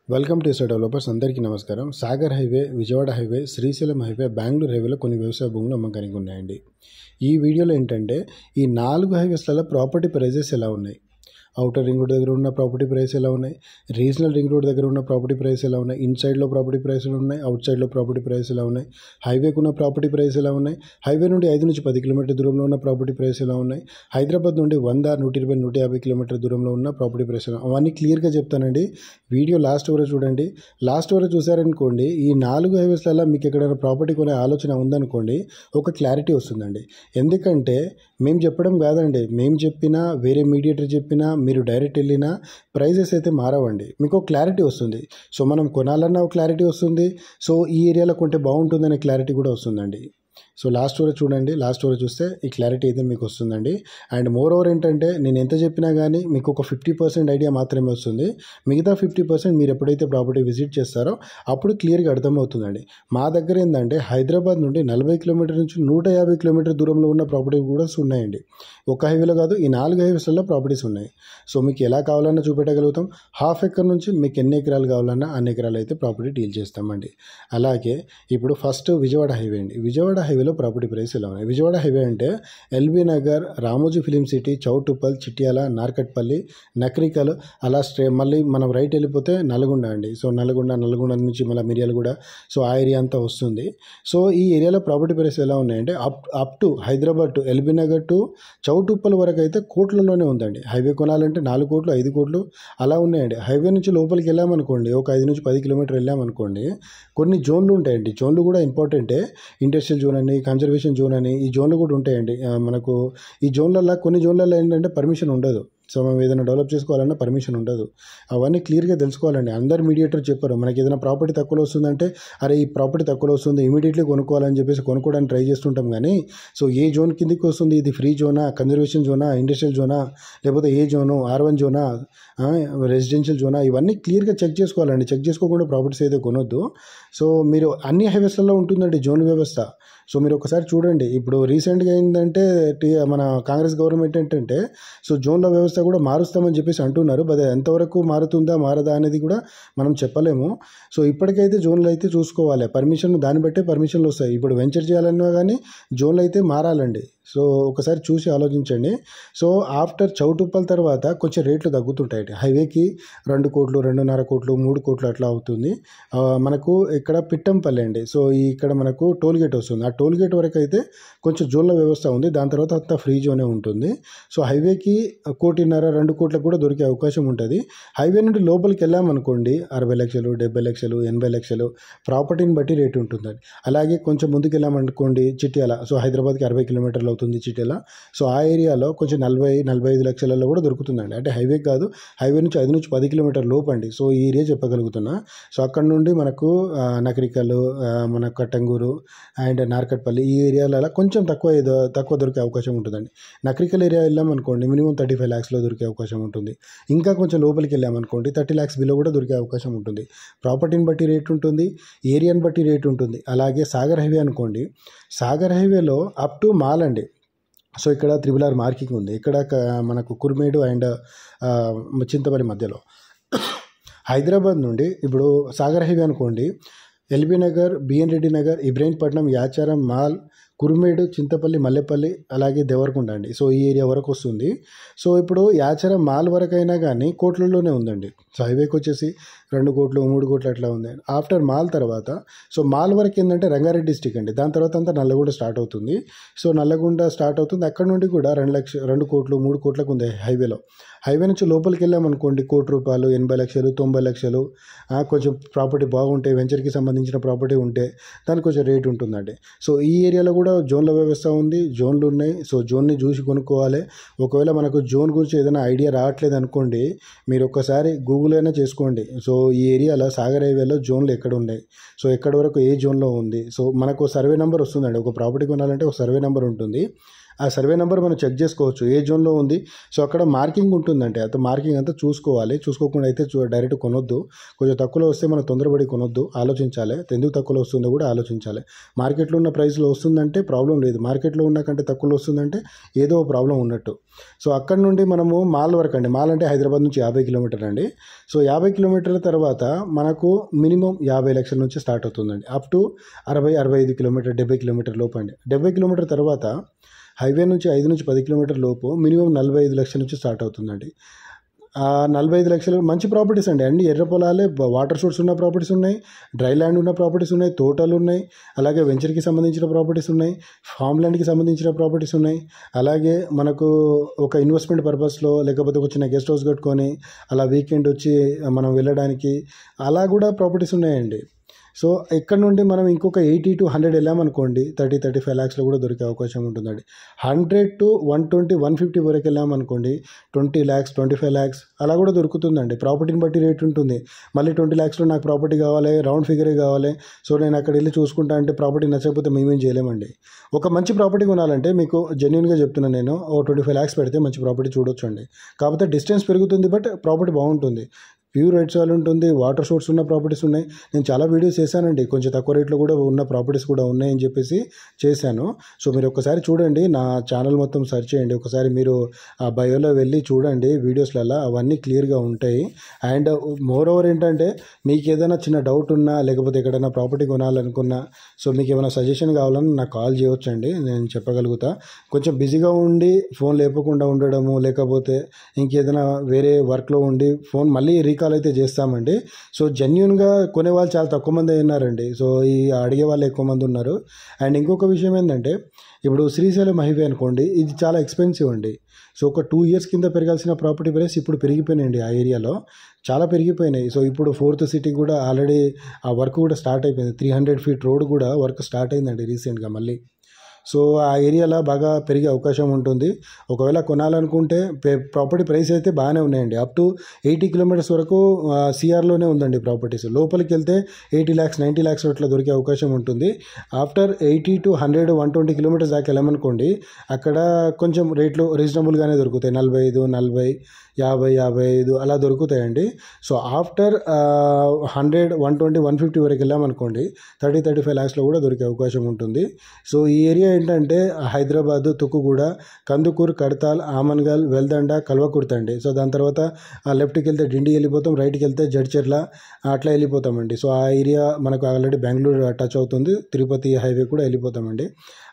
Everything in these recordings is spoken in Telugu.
Welcome to SR developers. అందరికీ నమస్కారం. Sagar highway, Vijayawada highway, Srisailam highway, Bengaluru హైవేలో కొన్ని వ్యవసాయ భూములు అమ్మకానికి ఉన్నాయండి. ఈ వీడియోలో ఏంటంటే ఈ 4 హైవేస్లలో ప్రాపర్టీ ప్రైజెస్ ఎలా ఉన్నాయి, అవుటర్ రింగ్ రోడ్ దగ్గర ఉన్న ప్రాపర్టీ ప్రైస్ ఎలా ఉన్నాయి, రీజనల్ రింగ్ రోడ్ దగ్గర ఉన్న ప్రాపర్టీ ప్రైస్ ఎలా ఉన్నాయి, ఇన్సైడ్లో ప్రాపర్టీ ప్రైస్లు ఉన్నాయి, అవుట్ సైడ్లో ప్రాపర్టీ ప్రైస్ ఎలా ఉన్నాయి, హైవేకు ఉన్న ప్రాపర్టీ ప్రైస్ ఎలా ఉన్నాయి, హైవే నుండి 5 నుంచి 10 కిలోమీటర్ దూరంలో ఉన్న ప్రాపర్టీ ప్రైస్ ఎలా ఉన్నాయి, హైదరాబాద్ నుండి 100, 120, 150 కిలోమీటర్ దూరంలో ఉన్న ప్రాపర్టీ ప్రైస్ ఎలా, అవన్నీ క్లియర్గా చెప్తానండి. వీడియో లాస్ట్ వరకు చూడండి. లాస్ట్ వరకు చూసారనుకోండి, ఈ 4 హైవేస్లలో మీకు ఎక్కడైనా ప్రాపర్టీ కొనే ఆలోచన ఉందనుకోండి, ఒక క్లారిటీ వస్తుందండి. ఎందుకంటే మేము చెప్పడం కాదండి, మేము చెప్పినా వేరే మీడియేటర్ చెప్పినా మీరు డైరెక్ట్ వెళ్ళినా ప్రైజెస్ అయితే మారవండి. మీకు ఒక క్లారిటీ వస్తుంది. సో మనం కొనాలన్నా ఒక క్లారిటీ వస్తుంది. సో ఈ ఏరియాలో కొంటే బాగుంటుందనే క్లారిటీ కూడా వస్తుందండి. సో లాస్ట్ వరకు చూడండి. లాస్ట్ వరకు చూస్తే ఈ క్లారిటీ అయితే మీకు వస్తుందండి. అండ్ మోర్ ఓవర్ ఏంటంటే నేను ఎంత చెప్పినా కానీ మీకు ఒక 50% ఐడియా మాత్రమే వస్తుంది. మిగతా 50% మీరు ఎప్పుడైతే ప్రాపర్టీ విజిట్ చేస్తారో అప్పుడు క్లియర్గా అర్థమవుతుందండి. మా దగ్గర ఏంటంటే హైదరాబాద్ నుండి 40 కిలోమీటర్ నుంచి 150 కిలోమీటర్ దూరంలో ఉన్న ప్రాపర్టీ కూడా ఉన్నాయండి. ఒక హైవేలో కాదు, ఈ 4 హైవేస్లలో ప్రాపర్టీస్ ఉన్నాయి. సో మీకు ఎలా కావాలన్నా చూపెట్టగలుగుతాం. హాఫ్ ఎకర్ నుంచి మీకు ఎన్ని ఎకరాలు కావాలన్నా అన్ని ఎకరాలు అయితే ప్రాపర్టీ డీల్ చేస్తామండి. అలాగే ఇప్పుడు ఫస్ట్ విజయవాడ హైవే అండి. విజయవాడ హైవేలో ప్రాపర్టీ ప్రైస్ ఎలా ఉన్నాయి? విజయవాడ హైవే అంటే LB Nagar, Ramoji film city, Choutuppal, Chityal, Narketpally, Nakrekal, అలా మళ్ళీ మనం రైట్ వెళ్ళిపోతే నల్గొండ అండి. సో నల్గొండ నుంచి మళ్ళీ మిర్యాలగూడ, సో ఆ ఏరియా అంతా వస్తుంది. సో ఈ ఏరియాలో ప్రాపర్టీ ప్రైస్ ఎలా ఉన్నాయంటే up to Hyderabad to LB Nagar to Choutuppal వరకు అయితే కోట్లలోనే ఉందండి. హైవే కొనాలంటే 4 కోట్లు 5 కోట్లు అలా ఉన్నాయండి. హైవే నుంచి లోపలికి వెళ్ళామనుకోండి, ఒక 5 నుంచి 10 కిలోమీటర్ వెళ్ళామనుకోండి, కొన్ని జోన్లు ఉంటాయండి. జోన్లు కూడా ఇంపార్టెంటే. ఇండస్ట్రియల్ జోన్ అని, కన్జర్వేషన్ జోన్ అని ఈ జోన్లు కూడా ఉంటాయండి. మనకు ఈ జోన్లలో కొన్ని జోన్లలో ఏంటంటే పర్మిషన్ ఉండదు. సో మనం ఏదైనా డెవలప్ చేసుకోవాలన్నా పర్మిషన్ ఉండదు. అవన్నీ క్లియర్గా తెలుసుకోవాలండి. అందరు మీడియేటర్ చెప్పారు, మనకి ఏదైనా ప్రాపర్టీ తక్కువలో వస్తుందంటే అరే ఈ ప్రాపర్టీ తక్కువలో వస్తుంది ఇమీడియట్లీ కొనుక్కోవాలని చెప్పేసి కొనుక్కోవడానికి ట్రై చేస్తుంటాం. కానీ సో ఏ జోన్ కిందకి వస్తుంది, ఇది ఫ్రీ జోనా, కన్జర్వేషన్ జోనా, ఇండస్ట్రియల్ జోనా, లేకపోతే ఏ జోను, R1 జోనా, రెసిడెన్షియల్ జోనా, ఇవన్నీ క్లియర్గా చెక్ చేసుకోవాలండి. చెక్ చేసుకోకుండా ప్రాపర్టీస్ అయితే కొనొద్దు. సో మీరు అన్ని హైవేస్లలో ఉంటుందండి జోన్ వ్యవస్థ. సో మీరు ఒకసారి చూడండి. ఇప్పుడు రీసెంట్గా ఏంటంటే మన కాంగ్రెస్ గవర్నమెంట్ ఏంటంటే సో జోన్ల వ్యవస్థ కూడా మారుస్తామని చెప్పేసి అంటున్నారు. బట్ ఎంతవరకు మారుతుందా మారదా అనేది కూడా మనం చెప్పలేము. సో ఇప్పటికైతే జోన్లు అయితే చూసుకోవాలి. పర్మిషన్ దాన్ని బట్టే పర్మిషన్లు వస్తాయి. ఇప్పుడు వెంచర్ చేయాలన్నా కానీ జోన్లు అయితే మారాలండి. సో ఒకసారి చూసి ఆలోచించండి. సో ఆఫ్టర్ చౌటుప్పల్ తర్వాత కొంచెం రేట్లు తగ్గుతుంటాయి. హైవేకి 2 కోట్లు, 2.5 కోట్లు, 3 కోట్లు అట్లా అవుతుంది. మనకు ఇక్కడ పిట్టంపల్లి అండి. సో ఇక్కడ మనకు టోల్ గేట్ వస్తుంది. ఆ టోల్ గేట్ వరకు అయితే కొంచెం జోన్ల వ్యవస్థ ఉంది. దాని తర్వాత అంతా ఫ్రీ జోనే ఉంటుంది. సో హైవేకి 1.5, 2 కోట్లకు కూడా దొరికే అవకాశం ఉంటుంది. హైవే నుండి లోపలికి వెళ్ళామనుకోండి 60 లక్షలు, 70 లక్షలు, 80 లక్షలు ప్రాపర్టీని బట్టి రేటు ఉంటుందండి. అలాగే కొంచెం ముందుకు వెళ్ళామనుకోండి చిట్యాల, సో హైదరాబాద్కి 60 కిలోమీటర్లు అవుతుంది చిట్యాల. సో ఆ ఏరియాలో కొంచెం 40-45 లక్షలలో కూడా దొరుకుతుందండి. అంటే హైవే కాదు, హైవే నుంచి 5 నుంచి 10 కిలోమీటర్ లోపు అండి. సో ఈ ఏరియా చెప్పగలుగుతున్నా. సో అక్కడ నుండి మనకు నకరికల్, మన కట్టంగూరు అండ్ నార్కట్పల్లి ఈ ఏరియాలలో కొంచెం తక్కువ దొరికే అవకాశం ఉంటుందండి. నకరికల్ ఏరియా వెళ్ళామనుకోండి మినిమం 35 lakhsలో దొరికే అవకాశం ఉంటుంది. ఇంకా కొంచెం లోపలికి వెళ్ళామనుకోండి 30 lakhs బిలో కూడా దొరికే అవకాశం ఉంటుంది. ప్రాపర్టీని బట్టి రేట్ ఉంటుంది, ఏరియాని బట్టి రేట్ ఉంటుంది. అలాగే సాగర్ హైవే అనుకోండి, సాగర్ హైవేలో అప్ టు మాల్ అండి. సో ఇక్కడ RRR మార్కింగ్ ఉంది. ఇక్కడ మనకు కుర్మేడు అండ్ చింతపల్లి మధ్యలో. హైదరాబాద్ నుండి ఇప్పుడు సాగర్ హైవే అనుకోండి, ఎల్బీ నగర్, బిఎన్ రెడ్డి నగర్, ఇబ్రహీంపట్నం, యాచారం, మాల్, కుర్మేడు, చింతపల్లి, మల్లెపల్లి, అలాగే దేవరకొండ అండి. సో ఈ ఏరియా వరకు వస్తుంది. సో ఇప్పుడు యాచారం మాల్ వరకు అయినా కానీ కోట్లలోనే ఉందండి. సో హైవేకి వచ్చేసి 2 కోట్లు, 3 కోట్లు అట్లా ఉంది. ఆఫ్టర్ మాల్ తర్వాత సో మాల్ వరకు ఏంటంటే రంగారెడ్డి డిస్టిక్ అండి. దాని తర్వాత అంతా నల్లగొండ స్టార్ట్ అవుతుంది. సో నల్లగొండ స్టార్ట్ అవుతుంది. అక్కడ నుండి కూడా 2 కోట్లు, 3 కోట్లకు ఉంది హైవేలో. హైవే నుంచి లోపలికి వెళ్ళామనుకోండి 1 కోటి రూపాయలు, 80 లక్షలు, 90 లక్షలు, కొంచెం ప్రాపర్టీ బాగుంటే వెంచర్కి సంబంధించిన ప్రాపర్టీ ఉంటే దానికి కొంచెం రేట్ ఉంటుందండి. సో ఈ ఏరియాలో కూడా జోన్ల వ్యవస్థ ఉంది, జోన్లు ఉన్నాయి. సో జోన్ని చూసి కొనుక్కోవాలి. ఒకవేళ మనకు జోన్ గురించి ఏదైనా ఐడియా రావట్లేదు అనుకోండి, మీరు ఒక్కసారి గూగుల్ అయినా చేసుకోండి. సో ఈ ఏరియాలో సాగర్ హైవేలో జోన్లు ఎక్కడ ఉన్నాయి, సో ఎక్కడి వరకు ఏ జోన్లో ఉంది. సో మనకు సర్వే నెంబర్ వస్తుందండి. ఒక ప్రాపర్టీ కొనాలంటే ఒక సర్వే నెంబర్ ఉంటుంది. ఆ సర్వే నెంబర్ మనం చెక్ చేసుకోవచ్చు ఏ జోన్లో ఉంది. సో అక్కడ మార్కింగ్ ఉంటుందంటే అంత మార్కింగ్ అంతా చూసుకోవాలి. చూసుకోకుండా అయితే డైరెక్ట్ కొనొద్దు. కొంచెం తక్కువలో వస్తే మనం తొందరపడి కొనొద్దు, ఆలోచించాలి. ఎందుకు తక్కువలో వస్తుందో కూడా ఆలోచించాలి. మార్కెట్లో ఉన్న ప్రైస్లో వస్తుందంటే ప్రాబ్లం లేదు, మార్కెట్లో ఉన్న కంటే తక్కువలో వస్తుందంటే ఏదో ప్రాబ్లం ఉన్నట్టు. సో అక్కడ నుండి మనము మాల్ వరకు అండి, మాల్ అంటే హైదరాబాద్ నుంచి 50 కిలోమీటర్లు అండి. సో 50 కిలోమీటర్ల తర్వాత మనకు మినిమం 50 లక్షల నుంచి స్టార్ట్ అవుతుందండి, అప్ టు 60-65 కిలోమీటర్ 70 కిలోమీటర్ లోపు అండి. 70 కిలోమీటర్ తర్వాత హైవే నుంచి 5-10 కిలోమీటర్ లోపు మినిమం 45 లక్షల నుంచి స్టార్ట్ అవుతుందండి. 45 లక్షలు మంచి ప్రాపర్టీస్ అండి. అన్ని ఎర్ర పొలాలే, వాటర్ సోర్స్ ఉన్న ప్రాపర్టీస్ ఉన్నాయి, డ్రై ల్యాండ్ ఉన్న ప్రాపర్టీస్ ఉన్నాయి, తోటలు ఉన్నాయి, అలాగే వెంచర్కి సంబంధించిన ప్రాపర్టీస్ ఉన్నాయి, ఫామ్ ల్యాండ్కి సంబంధించిన ప్రాపర్టీస్ ఉన్నాయి. అలాగే మనకు ఒక ఇన్వెస్ట్మెంట్ పర్పస్లో లేకపోతే ఒక చిన్న గెస్ట్ హౌస్ కట్టుకొని అలా వీకెండ్ వచ్చి మనం వెళ్ళడానికి అలా కూడా ప్రాపర్టీస్ ఉన్నాయండి. సో ఇక్కడ నుండి మనం ఇంకొక 80-100 వెళ్ళామనుకోండి 30-35 ల్యాక్స్లో కూడా దొరికే అవకాశం ఉంటుందండి. 100-120-150 వరకు వెళ్ళామనుకోండి 20 ల్యాక్స్ 25 ల్యాక్స్ అలా కూడా దొరుకుతుందండి. ప్రాపర్టీని బట్టి రేట్ ఉంటుంది. మళ్ళీ 20 ల్యాక్స్లో నాకు ప్రాపర్టీ కావాలి, రౌండ్ ఫిగరే కావాలి, సో నేను అక్కడ వెళ్ళి చూసుకుంటా అంటే ప్రాపర్టీ నచ్చకపోతే మేమేం చేయలేమండి. ఒక మంచి ప్రాపర్టీ కొనాలంటే మీకు జెన్యున్గా చెప్తున్నాను నేను, 25 ల్యాక్స్ పెడితే మంచి ప్రాపర్టీ చూడొచ్చు అండి. కాకపోతే డిస్టెన్స్ పెరుగుతుంది, బట్ ప్రాపర్టీ బాగుంటుంది, ప్యూర్ రైట్ సాయిల్ ఉంటుంది, వాటర్ సోర్స్ ఉన్న ప్రాపర్టీస్ ఉన్నాయి. నేను చాలా వీడియోస్ చేశానండి, కొంచెం తక్కువ రేట్లో కూడా ఉన్న ప్రాపర్టీస్ కూడా ఉన్నాయని చెప్పేసి చేశాను. సో మీరు ఒకసారి చూడండి, నా ఛానల్ మొత్తం సెర్చ్ చేయండి, ఒకసారి మీరు ఆ బయోలో వెళ్ళి చూడండి, వీడియోస్లలో అవన్నీ క్లియర్గా ఉంటాయి. అండ్ మోర్ ఓవర్ ఏంటంటే మీకు ఏదైనా చిన్న డౌట్ ఉన్నా లేకపోతే ఎక్కడైనా ప్రాపర్టీ కొనాలనుకున్నా, సో మీకు ఏమైనా సజెషన్ కావాలని నాకు కాల్ చేయవచ్చండి, నేను చెప్పగలుగుతా. కొంచెం బిజీగా ఉండి ఫోన్ లేపకుండా ఉండడము, లేకపోతే ఇంకేదైనా వేరే వర్క్లో ఉండి ఫోన్ మళ్ళీ కాల్ అయితే చేస్తామండి. సో జెన్యున్గా కొనేవాళ్ళు చాలా తక్కువ మంది ఉన్నారండి, సో ఈ అడిగే వాళ్ళు ఎక్కువ మంది ఉన్నారు. అండ్ ఇంకొక విషయం ఏంటంటే ఇప్పుడు శ్రీశైలం హైవే అనుకోండి, ఇది చాలా ఎక్స్పెన్సివ్ అండి. సో ఒక 2 ఇయర్స్ కింద పెరగాల్సిన ప్రాపర్టీ ప్రైస్ ఇప్పుడు పెరిగిపోయినాయండి, ఆ ఏరియాలో చాలా పెరిగిపోయినాయి. సో ఇప్పుడు 4th సిటీ కూడా ఆల్రెడీ ఆ వర్క్ కూడా స్టార్ట్ అయిపోయింది, 300 ఫీట్ రోడ్ కూడా వర్క్ స్టార్ట్ అయిందండి రీసెంట్గా మళ్ళీ. సో ఆ ఏరియాలో బాగా పెరిగే అవకాశం ఉంటుంది. ఒకవేళ కొనాలనుకుంటే ప్రాపర్టీ ప్రైస్ అయితే బాగానే ఉన్నాయండి, అప్ టు 80 కిలోమీటర్స్ వరకు సిఆర్లోనే ఉందండి ప్రాపర్టీస్. లోపలికి వెళ్తే 80 ల్యాక్స్ 90 ల్యాక్స్ అట్లా దొరికే అవకాశం ఉంటుంది. ఆఫ్టర్ 80-100-120 కిలోమీటర్స్ దాకా వెళ్ళామనుకోండి, అక్కడ కొంచెం రేట్లు రీజనబుల్గానే దొరుకుతాయి, 45, 40, 50, 55 అలా దొరుకుతాయండి. సో ఆఫ్టర్ 100, 120, 150 వరకు వెళ్ళామనుకోండి 30-35 ల్యాక్స్లో కూడా దొరికే అవకాశం ఉంటుంది. సో ఈ ఏరియా ఏంటంటే హైదరాబాద్, తుక్కుగూడ, కందుకూరు, కడతాల్, ఆమన్గల్, వెల్దండ, కల్వకుర్తి అండి. సో దాని తర్వాత లెఫ్ట్కి వెళ్తే డిండి వెళ్ళిపోతాం, రైట్కి వెళ్తే జడ్చర్ల అట్లా వెళ్ళిపోతామండి. సో ఆ ఏరియా మనకు ఆల్రెడీ బెంగళూరు టచ్ అవుతుంది, తిరుపతి హైవే కూడా వెళ్ళిపోతామండి.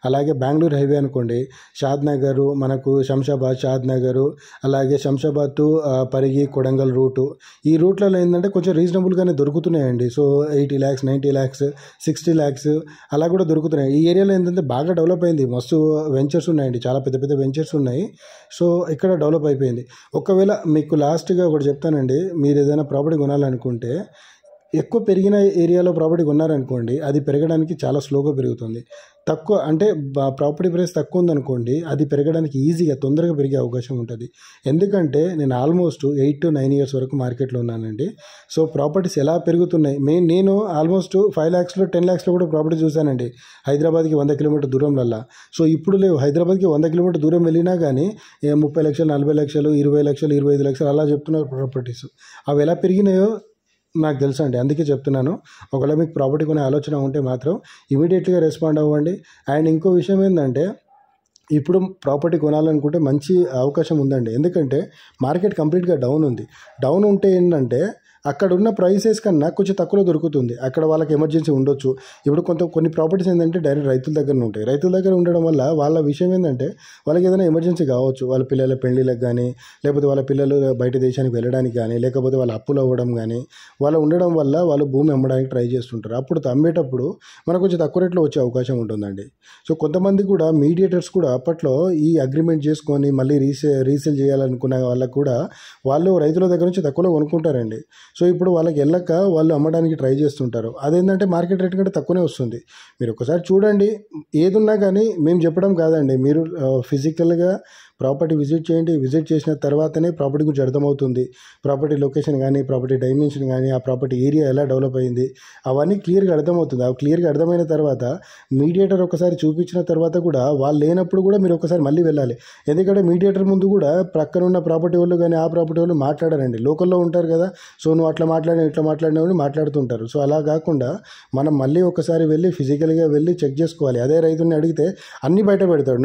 అలాగే బెంగళూరు హైవే అనుకోండి, షాద్ నగరు, మనకు శంషాబాద్, షాద్ నగరు, అలాగే శంషాబాద్ టు పరిగి, కొడంగల్ రూటు, ఈ రూట్లలో ఏంటంటే కొంచెం రీజనబుల్గానే దొరుకుతున్నాయండి. సో 80 ల్యాక్స్ 90 ల్యాక్స్ 60 ల్యాక్స్ అలా కూడా దొరుకుతున్నాయి. ఈ ఏరియాలో ఏంటంటే బాగా డెవలప్ అయింది, మస్తు వెంచర్స్ ఉన్నాయండి, చాలా పెద్ద పెద్ద వెంచర్స్ ఉన్నాయి. సో ఇక్కడ డెవలప్ అయిపోయింది. ఒకవేళ మీకు లాస్ట్గా ఒకటి చెప్తానండి, మీరు ఏదైనా ప్రాపర్టీ కొనాలనుకుంటే ఎక్కువ పెరిగిన ఏరియాలో ప్రాపర్టీ కొన్నారనుకోండి, అది పెరగడానికి చాలా స్లోగా పెరుగుతుంది. తక్కువ అంటే ప్రాపర్టీ ప్రైస్ తక్కువ ఉందనుకోండి, అది పెరగడానికి ఈజీగా తొందరగా పెరిగే అవకాశం ఉంటుంది. ఎందుకంటే నేను ఆల్మోస్ట్ 8-9 ఇయర్స్ వరకు మార్కెట్లో ఉన్నానండి. సో ప్రాపర్టీస్ ఎలా పెరుగుతున్నాయి, నేను ఆల్మోస్ట్ 5 ల్యాక్స్లో 10 ల్యాక్స్లో కూడా ప్రాపర్టీ చూశానండి, హైదరాబాద్కి 100 కిలోమీటర్ దూరంలో. సో ఇప్పుడు లేవు, హైదరాబాద్కి 100 కిలోమీటర్ దూరం వెళ్ళినా కానీ 30 లక్షలు 40 లక్షలు 20 లక్షలు 25 లక్షలు అలా చెప్తున్నారు ప్రాపర్టీస్. అవి ఎలా పెరిగినాయో నాకు తెలుసు అండి, అందుకే చెప్తున్నాను. ఒకవేళ మీకు ప్రాపర్టీ కొనే ఆలోచన ఉంటే మాత్రం ఇమీడియట్గా రెస్పాండ్ అవ్వండి. అండ్ ఇంకో విషయం ఏంటంటే ఇప్పుడు ప్రాపర్టీ కొనాలనుకుంటే మంచి అవకాశం ఉందండి, ఎందుకంటే మార్కెట్ కంప్లీట్గా డౌన్ ఉంది. డౌన్ ఉంటే ఏంటంటే అక్కడ ఉన్న ప్రైసెస్ కన్నా కొంచెం తక్కువలో దొరుకుతుంది. అక్కడ వాళ్ళకి ఎమర్జెన్సీ ఉండొచ్చు. ఇప్పుడు కొన్ని ప్రాపర్టీస్ ఏంటంటే డైరెక్ట్ రైతుల దగ్గర ఉంటాయి. రైతుల దగ్గర ఉండడం వల్ల వాళ్ళ విషయం ఏంటంటే వాళ్ళకి ఏదైనా ఎమర్జెన్సీ కావచ్చు, వాళ్ళ పిల్లల పెళ్లిళ్ళకి కానీ, లేకపోతే వాళ్ళ పిల్లలు బయట దేశానికి వెళ్ళడానికి కానీ, లేకపోతే వాళ్ళ అప్పులు అవ్వడం కానీ, వాళ్ళు ఉండడం వల్ల వాళ్ళు భూమి అమ్మడానికి ట్రై చేస్తుంటారు. అప్పుడు అమ్మేటప్పుడు మనకు కొంచెం తక్కువ రేట్లో వచ్చే అవకాశం ఉంటుందండి. సో కొంతమంది కూడా మీడియేటర్స్ కూడా అప్పట్లో ఈ అగ్రిమెంట్ చేసుకొని మళ్ళీ రీసేల్ చేయాలనుకున్న వాళ్ళకు కూడా వాళ్ళు రైతుల దగ్గర నుంచి తక్కువలో కొనుక్కుంటారండి. సో ఇప్పుడు వాళ్ళకి వెళ్ళక వాళ్ళు అమ్మడానికి ట్రై చేస్తుంటారు. అదేంటంటే మార్కెట్ రేట్ కంటే తక్కువనే వస్తుంది. మీరు ఒకసారి చూడండి, ఏదున్నా కానీ మేము చెప్పడం కాదండి, మీరు ఫిజికల్గా ప్రాపర్టీ విజిట్ చేయండి. విజిట్ చేసిన తర్వాతనే ప్రాపర్టీ గురించి అర్థమవుతుంది. ప్రాపర్టీ లొకేషన్ కానీ, ప్రాపర్టీ డైమెన్షన్ కానీ, ఆ ప్రాపర్టీ ఏరియా ఎలా డెవలప్ అయింది అవన్నీ క్లియర్గా అర్థమవుతుంది. అవి క్లియర్గా అర్థమైన తర్వాత మీడియేటర్ ఒకసారి చూపించిన తర్వాత కూడా వాళ్ళు లేనప్పుడు కూడా మీరు ఒకసారి మళ్ళీ వెళ్ళాలి. ఎందుకంటే మీడియేటర్ ముందు కూడా ప్రక్కన ఉన్న ప్రాపర్టీ వాళ్ళు కానీ ఆ ప్రాపర్టీ వాళ్ళు మాట్లాడారండి. లోకల్లో ఉంటారు కదా, సో నువ్వు అట్లా మాట్లాడినావు ఇట్లా మాట్లాడినావు అని మాట్లాడుతుంటారు. సో అలా కాకుండా మనం మళ్ళీ ఒకసారి వెళ్ళి ఫిజికల్గా వెళ్ళి చెక్ చేసుకోవాలి. అదే రైతుని అడిగితే అన్నీ బయట పెడతాడు.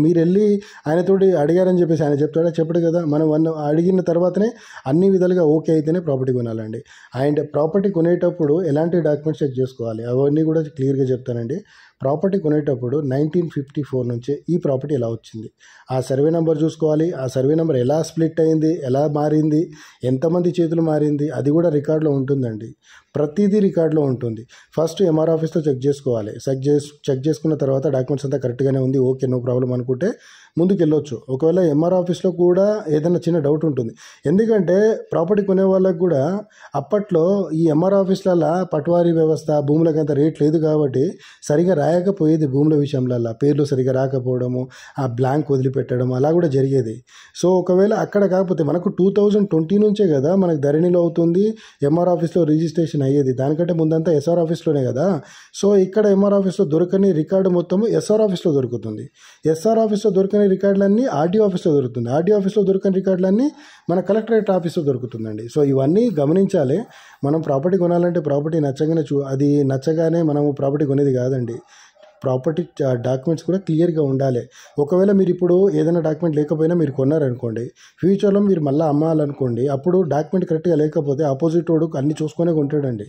మీరు వెళ్ళి ఆయనతోటి అడిగారని చెప్పేసి ఆయన చెప్తాడా? చెప్పడు కదా. మనం అడిగిన తర్వాతనే అన్ని విధాలుగా ఓకే అయితేనే ప్రాపర్టీ కొనాలండి. అండ్ ప్రాపర్టీ కొనేటప్పుడు ఎలాంటి డాక్యుమెంట్స్ చెక్ చేసుకోవాలి అవన్నీ కూడా క్లియర్గా చెప్తానండి. ప్రాపర్టీ కొనేటప్పుడు 1954 నుంచే ఈ ప్రాపర్టీ ఎలా వచ్చింది, ఆ సర్వే నెంబర్ చూసుకోవాలి. ఆ సర్వే నెంబర్ ఎలా స్ప్లిట్ అయింది, ఎలా మారింది, ఎంతమంది చేతులు మారింది, అది కూడా రికార్డులో ఉంటుందండి. ప్రతిదీ రికార్డులో ఉంటుంది. ఫస్ట్ ఎంఆర్ ఆఫీస్లో చెక్ చేసుకోవాలి. చెక్ చేసుకున్న తర్వాత డాక్యుమెంట్స్ అంతా కరెక్ట్గానే ఉంది, ఓకే నో ప్రాబ్లం అనుకుంటే ముందుకు వెళ్ళొచ్చు. ఒకవేళ ఎంఆర్ ఆఫీస్లో కూడా ఏదైనా చిన్న డౌట్ ఉంటుంది. ఎందుకంటే ప్రాపర్టీ కొనే వాళ్ళకు కూడా అప్పట్లో ఈ ఎంఆర్ ఆఫీస్లలో పట్వారీ వ్యవస్థ, భూములకు అంత రేట్ లేదు కాబట్టి సరిగా రాయకపోయేది. భూముల విషయంలో పేర్లు సరిగా రాకపోవడము, ఆ బ్లాంక్ వదిలిపెట్టడం అలా కూడా జరిగేది. సో ఒకవేళ అక్కడ కాకపోతే మనకు 2020 నుంచే కదా మనకు ధరణిలో అవుతుంది ఎంఆర్ ఆఫీస్లో రిజిస్ట్రేషన్ అయ్యేది. దానికంటే ముందంతా ఎస్ఆర్ ఆఫీస్లోనే కదా. సో ఇక్కడ ఎంఆర్ ఆఫీస్లో దొరకని రికార్డు మొత్తం ఎస్ఆర్ ఆఫీస్లో దొరుకుతుంది. ఎస్ఆర్ ఆఫీస్లో దొరకని రికార్డులన్నీ ఆర్డీఓ ఆఫీస్లో దొరుకుతుంది. ఆర్డీఓ ఆఫీస్లో దొరకని రికార్డులన్నీ మన కలెక్టరేట్ ఆఫీస్లో దొరుకుతుందండి. సో ఇవన్నీ గమనించాలి. మనం ప్రాపర్టీ కొనాలంటే ప్రాపర్టీ నచ్చగానే అది నచ్చగానే మనము ప్రాపర్టీ కొనేది కాదండి. ప్రాపర్టీ డాక్యుమెంట్స్ కూడా క్లియర్గా ఉండాలి. ఒకవేళ మీరు ఇప్పుడు ఏదైనా డాక్యుమెంట్ లేకపోయినా మీరు కొన్నారనుకోండి, ఫ్యూచర్లో మీరు మళ్ళీ అమ్మాలనుకోండి, అప్పుడు డాక్యుమెంట్ కరెక్ట్గా లేకపోతే ఆపోజిట్ వాడు అన్ని చూసుకొనే కొంటాడండి.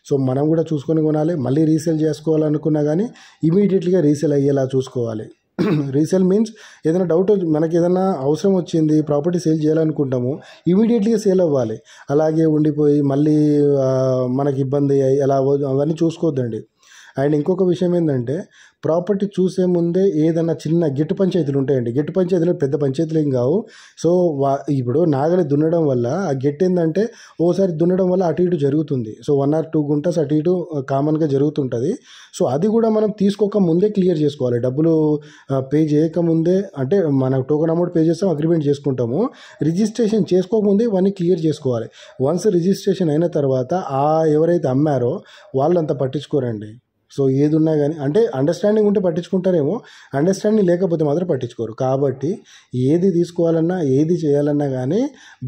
సో మనం కూడా చూసుకొని కొనాలి. మళ్ళీ రీసేల్ చేసుకోవాలనుకున్నా కానీ ఇమీడియట్లీగా రీసేల్ అయ్యేలా చూసుకోవాలి. రీసేల్ మీన్స్ ఏదైనా డౌట్ మనకి ఏదైనా అవసరం వచ్చింది, ప్రాపర్టీ సేల్ చేయాలనుకుంటాము, ఇమీడియట్లీగా సేల్ అవ్వాలి. అలాగే ఉండిపోయి మళ్ళీ మనకి ఇబ్బంది అయ్యి అలా అవన్నీ చూసుకోవద్దండి. అండ్ ఇంకొక విషయం ఏంటంటే ప్రాపర్టీ చూసే ముందే ఏదైనా చిన్న గిట్టు పంచాయతీలు ఉంటాయండి. గిట్టు పంచాయతీలు పెద్ద పంచాయతీలు ఏం కావు. సో ఇప్పుడు నాగలి దున్నడం వల్ల ఆ గెట్ ఏంటంటే ఓసారి దున్నడం వల్ల అటు ఇటు జరుగుతుంది. సో 1 or 2 గుంటస్ అటు ఇటు కామన్గా జరుగుతుంటుంది. సో అది కూడా మనం తీసుకోక ముందే క్లియర్ చేసుకోవాలి. డబ్బులు పే చేయకముందే, అంటే మన టోకెన్ అమౌంట్ పే చేస్తాం, అగ్రిమెంట్ చేసుకుంటాము. రిజిస్ట్రేషన్ చేసుకోకముందే ఇవన్నీ క్లియర్ చేసుకోవాలి. వన్స్ రిజిస్ట్రేషన్ అయిన తర్వాత ఎవరైతే అమ్మారో వాళ్ళంత పట్టించుకోరండి. సో ఏది ఉన్నా కానీ, అంటే అండర్స్టాండింగ్ ఉంటే పట్టించుకుంటారేమో, అండర్స్టాండింగ్ లేకపోతే మాత్రం పట్టించుకోరు. కాబట్టి ఏది తీసుకోవాలన్నా ఏది చేయాలన్నా కానీ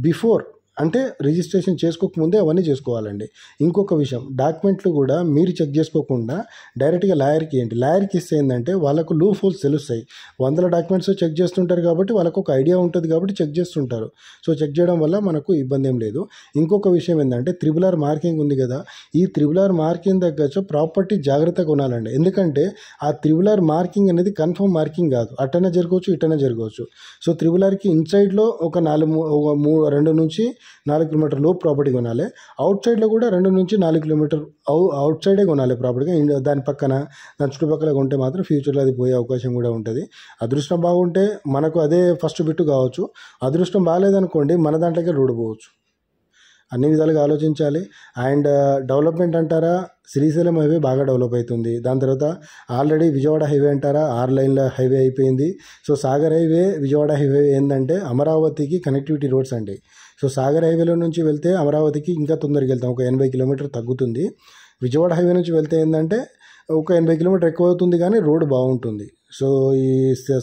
బిఫోర్, అంటే రిజిస్ట్రేషన్ చేసుకోకముందే అవన్నీ చేసుకోవాలండి. ఇంకొక విషయం, డాక్యుమెంట్లు కూడా మీరు చెక్ చేసుకోకుండా డైరెక్ట్గా లాయర్కి ఇవ్వండి. లాయర్కి ఇస్తే ఏంటంటే వాళ్ళకు లూప్ హోల్స్ తెలుస్తాయి. 100 డాక్యుమెంట్స్ చెక్ చేస్తుంటారు కాబట్టి వాళ్ళకు ఒక ఐడియా ఉంటుంది కాబట్టి చెక్ చేస్తుంటారు. సో చెక్ చేయడం వల్ల మనకు ఇబ్బంది ఏం లేదు. ఇంకొక విషయం ఏంటంటే RRR మార్కింగ్ ఉంది కదా, ఈ RRR మార్కింగ్ దగ్గర ప్రాపర్టీ జాగ్రత్తగా కొనాలండి. ఎందుకంటే ఆ RRR మార్కింగ్ అనేది కన్ఫర్మ్ మార్కింగ్ కాదు, అట్టనే జరగవచ్చు ఇట్టనే జరగవచ్చు. సో RRRకి ఇన్సైడ్లో ఒక 2 నుంచి 4 కిలోమీటర్ లోపు ప్రాపర్టీ కొనాలి. అవుట్ సైడ్లో కూడా 2 నుంచి 4 కిలోమీటర్ అవుట్ సైడే కొనాలి ప్రాపర్టీగా. దాని పక్కన దాని చుట్టుపక్కల కొంటే మాత్రం ఫ్యూచర్లో అది పోయే అవకాశం కూడా ఉంటుంది. అదృష్టం బాగుంటే మనకు అదే ఫస్ట్ బిట్టు కావచ్చు, అదృష్టం బాగాలేదనుకోండి మన దాంట్లోకి రోడ్డు పోవచ్చు. అన్ని విధాలుగా ఆలోచించాలి. అండ్ డెవలప్మెంట్ అంటారా, శ్రీశైలం హైవే బాగా డెవలప్ అవుతుంది. దాని తర్వాత ఆల్రెడీ విజయవాడ హైవే అంటారా 6 లైన్ల హైవే అయిపోయింది. So Sagar highway, Vijayawada highway ఏంటంటే అమరావతికి కనెక్టివిటీ రోడ్స్ అండి. సో సాగర్ హైవేలో నుంచి వెళ్తే అమరావతికి ఇంకా తొందరగా వెళ్తాం, ఒక 80 కిలోమీటర్ తగ్గుతుంది. విజయవాడ హైవే నుంచి వెళ్తే ఏంటంటే ఒక 80 కిలోమీటర్ ఎక్కువ అవుతుంది కానీ రోడ్డు బాగుంటుంది. సో ఈ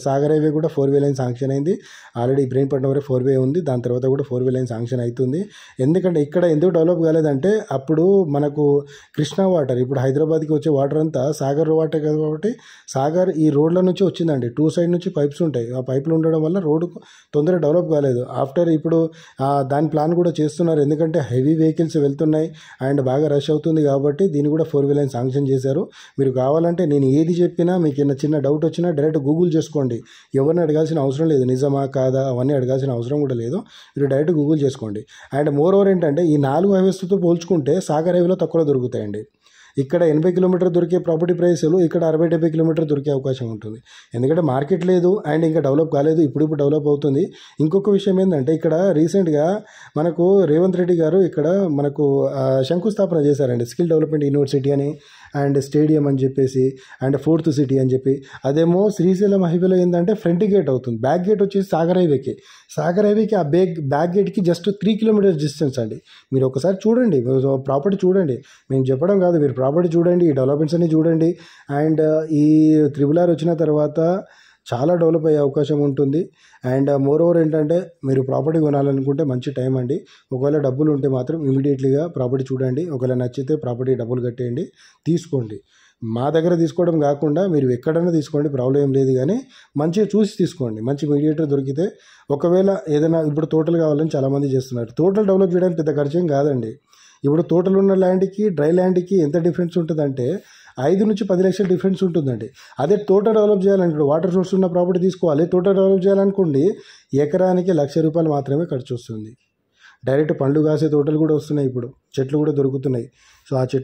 సాగర్ హైవే కూడా 4-way లైన్ శాంక్షన్ అయింది. ఆల్రెడీ ఇబ్రహీంపట్నం వరకు 4-way ఉంది, దాని తర్వాత కూడా 4-way లైన్ శాంక్షన్ అవుతుంది. ఎందుకంటే ఇక్కడ ఎందుకు డెవలప్ కాలేదంటే అప్పుడు మనకు కృష్ణా వాటర్, ఇప్పుడు హైదరాబాద్కి వచ్చే వాటర్ అంతా సాగర్ వాటర్ కాబట్టి సాగర్ ఈ రోడ్ల నుంచి వచ్చిందండి. 2 సైడ్ నుంచి పైప్స్ ఉంటాయి, ఆ పైపులు ఉండడం వల్ల రోడ్డు తొందరగా డెవలప్ కాలేదు. ఆఫ్టర్ ఇప్పుడు దాని ప్లాన్ కూడా చేస్తున్నారు, ఎందుకంటే హెవీ వెహికల్స్ వెళ్తున్నాయి అండ్ బాగా రష్ అవుతుంది కాబట్టి దీన్ని కూడా 4-way లైన్ శాంక్షన్ చేశారు. మీరు కావాలంటే నేను ఏది చెప్పినా మీకు చిన్న డౌట్ వచ్చినా డైరెక్ట్ గూగుల్ చేసుకోండి. ఎవరిని అడగాల్సిన అవసరం లేదు, నిజమా కాదా అవన్నీ అడగాల్సిన అవసరం కూడా లేదు. మీరు డైరెక్ట్ గూగుల్ చేసుకోండి. అండ్ మోర్ ఓవర్ ఏంటంటే ఈ 4 హైవేస్తో పోల్చుకుంటే సాగర్ హైవేలో తక్కువలో దొరుకుతాయండి. ఇక్కడ 80 కిలోమీటర్ దొరికే ప్రాపర్టీ ప్రైస్లు ఇక్కడ 60-70 కిలోమీటర్ దొరికే అవకాశం ఉంటుంది. ఎందుకంటే మార్కెట్ లేదు అండ్ ఇంకా డెవలప్ కాలేదు, ఇప్పుడు డెవలప్ అవుతుంది. ఇంకొక విషయం ఏంటంటే ఇక్కడ రీసెంట్గా మనకు రేవంత్ రెడ్డి గారు ఇక్కడ మనకు శంకుస్థాపన చేశారండి, స్కిల్ డెవలప్మెంట్ యూనివర్సిటీ అని అండ్ స్టేడియం అని చెప్పేసి అండ్ 4th సిటీ అని చెప్పి. అదేమో శ్రీశైలం హైవేలో ఏంటంటే ఫ్రంట్ గేట్ అవుతుంది, బ్యాక్ గేట్ వచ్చేసి సాగర్ హైవేకి ఆ బ్యాక్ గేట్కి జస్ట్ 3 కిలోమీటర్స్ డిస్టెన్స్ అండి. మీరు ఒకసారి చూడండి, ప్రాపర్టీ చూడండి, మేము చెప్పడం కాదు, మీరు ప్రాపర్టీ చూడండి, ఈ డెవలప్మెంట్స్ అన్ని చూడండి. అండ్ ఈ RRR వచ్చిన తర్వాత చాలా డెవలప్ అయ్యే అవకాశం ఉంటుంది. అండ్ మోర్ ఓవర్ ఏంటంటే మీరు ప్రాపర్టీ కొనాలనుకుంటే మంచి టైం అండి. ఒకవేళ డబ్బులు ఉంటే మాత్రం ఇమీడియట్లీగా ప్రాపర్టీ చూడండి, ఒకవేళ నచ్చితే ప్రాపర్టీ డబ్బులు కట్టేయండి, తీసుకోండి. మా దగ్గర తీసుకోవడం కాకుండా మీరు ఎక్కడైనా తీసుకోండి, ప్రాబ్లం ఏం లేదు, కానీ మంచిగా చూసి తీసుకోండి. మంచి మీడియేటర్ దొరికితే, ఒకవేళ ఏదైనా ఇప్పుడు తోటలు కావాలని చాలామంది చేస్తున్నారు. తోటలు డెవలప్ చేయడానికి పెద్ద ఖర్చు ఏం కాదండి. ఇప్పుడు తోటలు ఉన్న ల్యాండ్కి డ్రై ల్యాండ్కి ఎంత డిఫరెన్స్ ఉంటుందంటే 5 నుంచి 10 లక్షల డిఫరెన్స్ ఉంటుందండి. అదే తోట డెవలప్ చేయాలంటే వాటర్ సోర్స్ ఉన్న ప్రాపర్టీ తీసుకోవాలి. తోట డెవలప్ చేయాలనుకోండి, ఎకరానికి ₹1,00,000 మాత్రమే ఖర్చు వస్తుంది. డైరెక్ట్ పండ్లు కాసే తోటలు కూడా వస్తున్నాయి, ఇప్పుడు చెట్లు కూడా దొరుకుతున్నాయి. సో ఆ చెట్లు